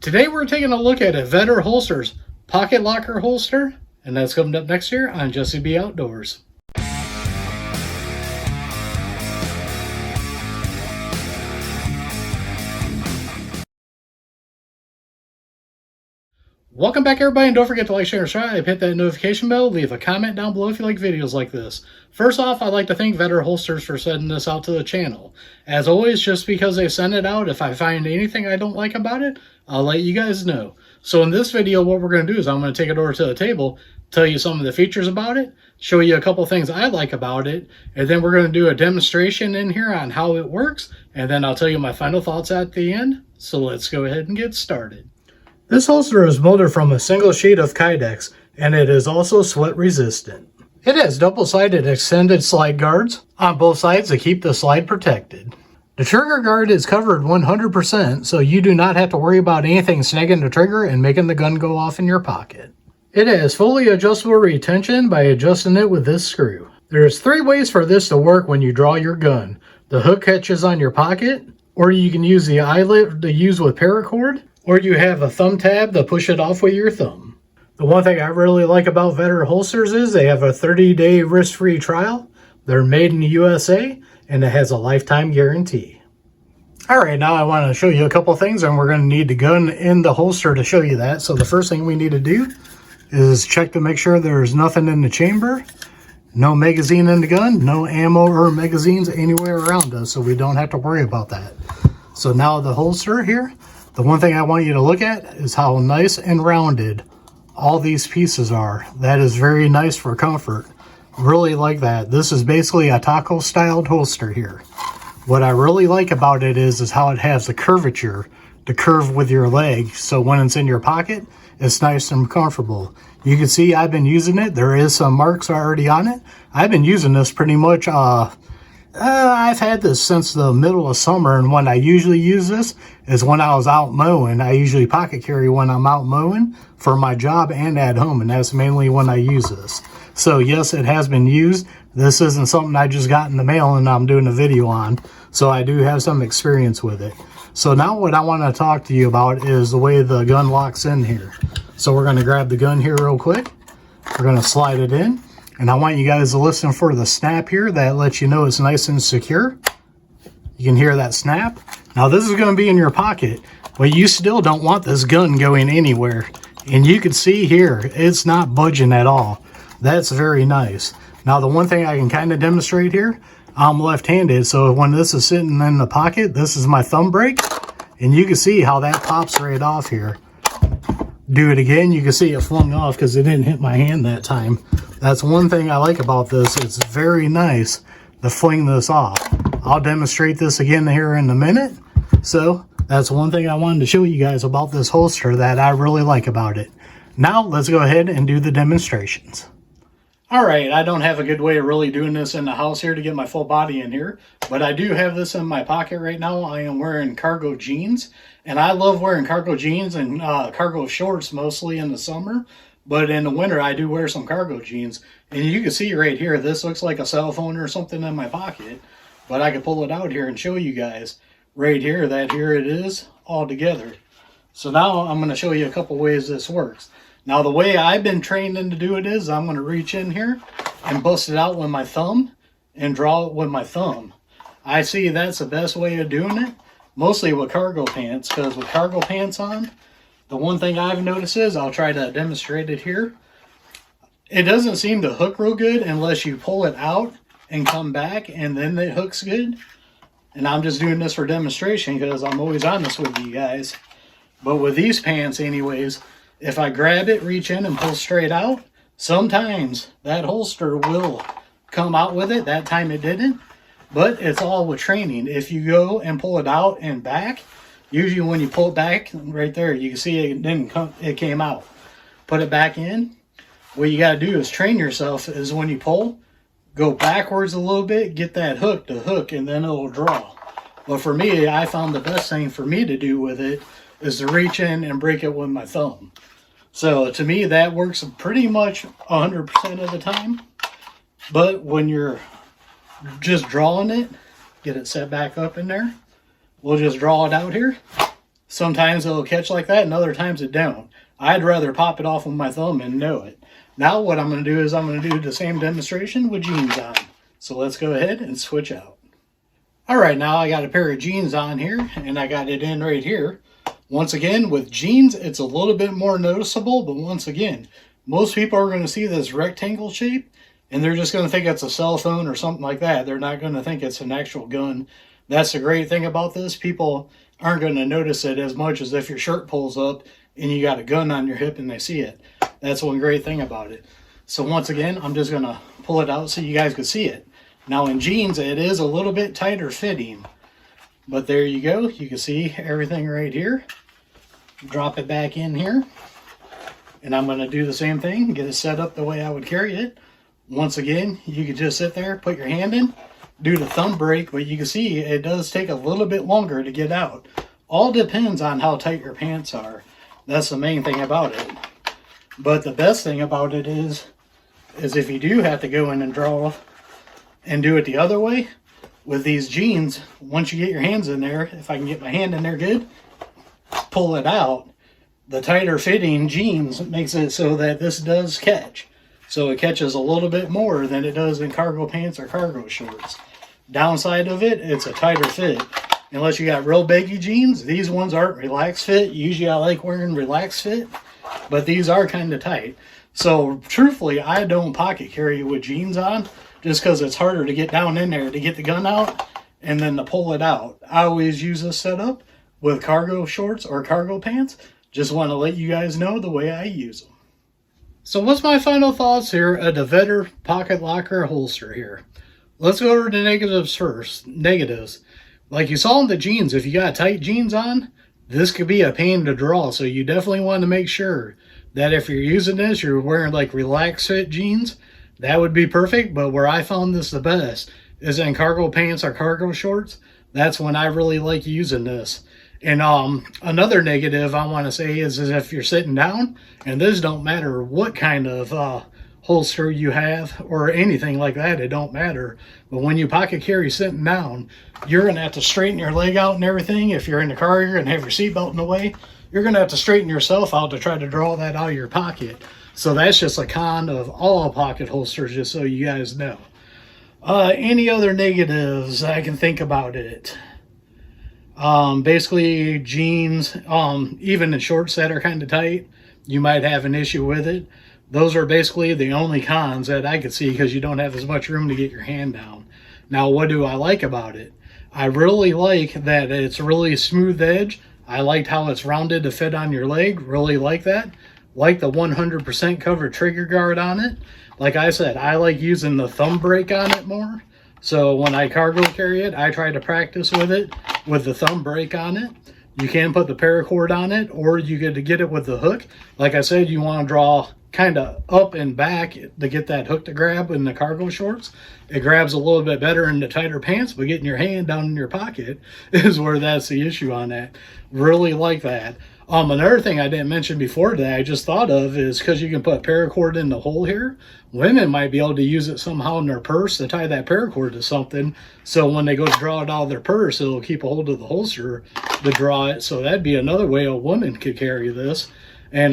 Today we're taking a look at a Vedder holster's pocket locker holster, and that's coming up next year on Jesse B Outdoors. Welcome back, everybody, and don't forget to like, share, and subscribe. Hit that notification bell. Leave a comment down below if you like videos like this. First off, I'd like to thank Vedder Holsters for sending this out to the channel. As always, just because they send it out, if I find anything I don't like about it, I'll let you guys know. So in this video, what we're going to do is I'm going to take it over to the table, tell you some of the features about it, show you a couple things I like about it, and then we're going to do a demonstration in here on how it works, and then I'll tell you my final thoughts at the end. So let's go ahead and get started. This holster is molded from a single sheet of Kydex, and it is also sweat resistant. It has double-sided extended slide guards on both sides to keep the slide protected. The trigger guard is covered 100%, so you do not have to worry about anything snagging the trigger and making the gun go off in your pocket. It has fully adjustable retention by adjusting it with this screw. There's 3 ways for this to work when you draw your gun. The hook catches on your pocket, or you can use the eyelet to use with paracord, or you have a thumb tab to push it off with your thumb. The one thing I really like about Vedder holsters is they have a 30-day risk-free trial. They're made in the USA, and it has a lifetime guarantee. Alright, now I want to show you a couple things, and we're going to need the gun in the holster to show you that. So the first thing we need to do is check to make sure there's nothing in the chamber. No magazine in the gun, no ammo or magazines anywhere around us, so we don't have to worry about that. So now the holster here. The one thing I want you to look at is how nice and rounded all these pieces are. That is very nice for comfort. Really like that. This is basically a taco styled holster here. What I really like about it is how it has the curvature to curve with your leg. So when it's in your pocket, it's nice and comfortable. You can see I've been using it. There is some marks already on it. I've been using this pretty much I've had this since the middle of summer, and when I usually use this is when I was out mowing. I usually pocket carry when I'm out mowing for my job and at home, and that's mainly when I use this. So yes, it has been used. This isn't something I just got in the mail and I'm doing a video on, so I do have some experience with it. So now what I want to talk to you about is the way the gun locks in here. So we're going to grab the gun here real quick. We're going to slide it in. And I want you guys to listen for the snap here. That lets you know it's nice and secure. You can hear that snap. Now this is going to be in your pocket, but you still don't want this gun going anywhere. And you can see here, it's not budging at all. That's very nice. Now the one thing I can kind of demonstrate here, I'm left-handed, so when this is sitting in the pocket, this is my thumb brake. And you can see how that pops right off here. Do it again, you can see it flung off because it didn't hit my hand that time. That's one thing I like about this. It's very nice to fling this off. I'll demonstrate this again here in a minute. So that's one thing I wanted to show you guys about this holster that I really like about it. Now let's go ahead and do the demonstrations. Alright, I don't have a good way of really doing this in the house here to get my full body in here, but I do have this in my pocket right now. I am wearing cargo jeans, and I love wearing cargo jeans and cargo shorts mostly in the summer, but in the winter I do wear some cargo jeans. And you can see right here, this looks like a cell phone or something in my pocket, but I can pull it out here and show you guys right here that here it is all together. So now I'm going to show you a couple ways this works. Now the way I've been trained in to do it is I'm going to reach in here and bust it out with my thumb and draw it with my thumb. I see that's the best way of doing it, mostly with cargo pants, because with cargo pants on, the one thing I've noticed is, I'll try to demonstrate it here, it doesn't seem to hook real good unless you pull it out and come back and then it hooks good. And I'm just doing this for demonstration because I'm always honest with you guys. But with these pants anyways, if I grab it, reach in and pull straight out, sometimes that holster will come out with it. That time it didn't, but it's all with training. If you go and pull it out and back, usually when you pull it back, right there, you can see it didn't come, it came out. Put it back in. What you got to do is train yourself is when you pull, go backwards a little bit, get that hook to hook, and then it'll draw. But for me, I found the best thing for me to do with it is to reach in and break it with my thumb. So to me, that works pretty much 100% of the time. But when you're just drawing it, get it set back up in there. We'll just draw it out here. Sometimes it'll catch like that and other times it don't. I'd rather pop it off with my thumb and know it. Now what I'm going to do is I'm going to do the same demonstration with jeans on. So let's go ahead and switch out. Alright, now I got a pair of jeans on here and I got it in right here. Once again, with jeans, it's a little bit more noticeable, but once again, most people are going to see this rectangle shape and they're just going to think it's a cell phone or something like that. They're not going to think it's an actual gun. That's the great thing about this. People aren't going to notice it as much as if your shirt pulls up and you got a gun on your hip and they see it. That's one great thing about it. So once again, I'm just going to pull it out so you guys can see it. Now in jeans, it is a little bit tighter fitting. But there you go. You can see everything right here. Drop it back in here. And I'm going to do the same thing. Get it set up the way I would carry it. Once again, you can just sit there, put your hand in, do the thumb break, but you can see it does take a little bit longer to get out. All depends on how tight your pants are. That's the main thing about it. But the best thing about it is if you do have to go in and draw and do it the other way, with these jeans, once you get your hands in there, if I can get my hand in there good, pull it out, the tighter fitting jeans makes it so that this does catch. So it catches a little bit more than it does in cargo pants or cargo shorts. Downside of it, it's a tighter fit. Unless you got real baggy jeans, these ones aren't relaxed fit. Usually I like wearing relaxed fit, but these are kind of tight. So truthfully, I don't pocket carry with jeans on just because it's harder to get down in there to get the gun out and then to pull it out. I always use this setup with cargo shorts or cargo pants. Just want to let you guys know the way I use them. So what's my final thoughts here of the Vedder pocket locker holster here? Let's go over the negatives first. Negatives. Like you saw in the jeans, if you got tight jeans on, this could be a pain to draw. So you definitely want to make sure that if you're using this, you're wearing like relaxed fit jeans. That would be perfect. But where I found this the best is in cargo pants or cargo shorts. That's when I really like using this. And another negative I want to say is if you're sitting down, and this don't matter what kind of holster you have or anything like that, it don't matter. But when you pocket carry sitting down, you're going to have to straighten your leg out and everything. If you're in the car, you're going to have your seatbelt in the way. You're going to have to straighten yourself out to try to draw that out of your pocket. So that's just a con of all pocket holsters, just so you guys know. Any other negatives I can think about it? Basically jeans, even in shorts that are kind of tight, you might have an issue with it. Those are basically the only cons that I could see because you don't have as much room to get your hand down. Now, what do I like about it? I really like that it's really smooth edge. I liked how it's rounded to fit on your leg. Really like that. Like the 100% covered trigger guard on it. Like I said, I like using the thumb brake on it more. So when I cargo carry it, I try to practice with it with the thumb brake on it. You can put the paracord on it, or you get to get it with the hook. Like I said, you want to draw kind of up and back to get that hook to grab in the cargo shorts. It grabs a little bit better in the tighter pants, but getting your hand down in your pocket is where that's the issue on that. Really like that. Another thing I didn't mention before that I just thought of is because you can put paracord in the hole here, women might be able to use it somehow in their purse to tie that paracord to something. So when they go to draw it out of their purse, it'll keep a hold of the holster to draw it. So that'd be another way a woman could carry this. And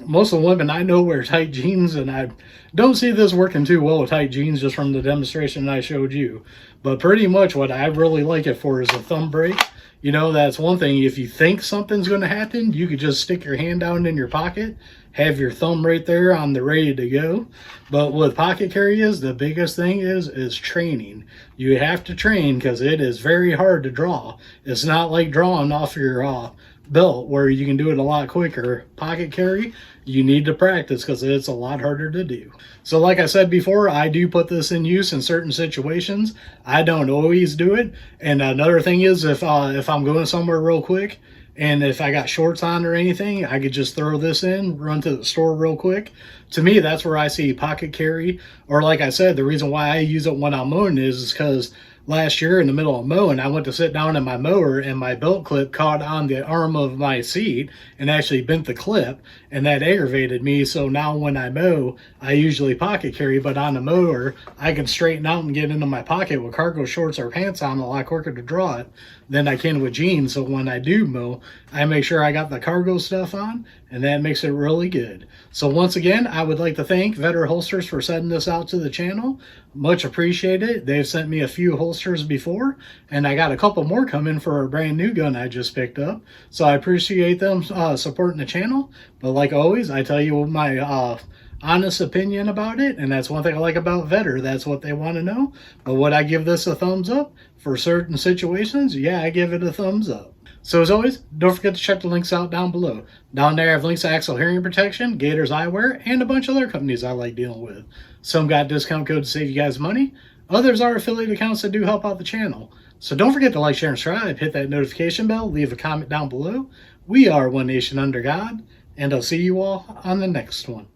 most of the women I know wear tight jeans, and I don't see this working too well with tight jeans just from the demonstration I showed you. But pretty much what I really like it for is a thumb brake. You know, that's one thing. If you think something's going to happen, you could just stick your hand down in your pocket, have your thumb right there on the ready to go. But with pocket carriers, the biggest thing is training. You have to train because it is very hard to draw. It's not like drawing off your belt where you can do it a lot quicker. Pocket carry, you need to practice because it's a lot harder to do. So like I said before, I do put this in use in certain situations. I don't always do it. And another thing is if I'm going somewhere real quick and if I got shorts on or anything, I could just throw this in, run to the store real quick. To me, that's where I see pocket carry. Or like I said, the reason why I use it when I'm mowing is because last year in the middle of mowing. I went to sit down in my mower and my belt clip caught on the arm of my seat and actually bent the clip, and that aggravated me. So now when I mow, I usually pocket carry, but on the mower, I can straighten out and get into my pocket with cargo shorts or pants on a lot quicker to draw it than I can with jeans. So when I do mow, I make sure I got the cargo stuff on, and that makes it really good. So once again, I would like to thank Vedder Holsters for sending this out to the channel. Much appreciated. They've sent me a few holsters before, and I got a couple more coming for a brand new gun I just picked up. So I appreciate them supporting the channel. But like always, I tell you my honest opinion about it, and that's one thing I like about Vedder. That's what they want to know. But would I give this a thumbs up? For certain situations, yeah, I give it a thumbs up. So as always, don't forget to check the links out down below. Down there I have links to Axle Hearing Protection, Gators Eyewear, and a bunch of other companies I like dealing with. Some got discount codes to save you guys money. Others are affiliate accounts that do help out the channel. So don't forget to like, share, and subscribe. Hit that notification bell. Leave a comment down below. We are One Nation Under God, and I'll see you all on the next one.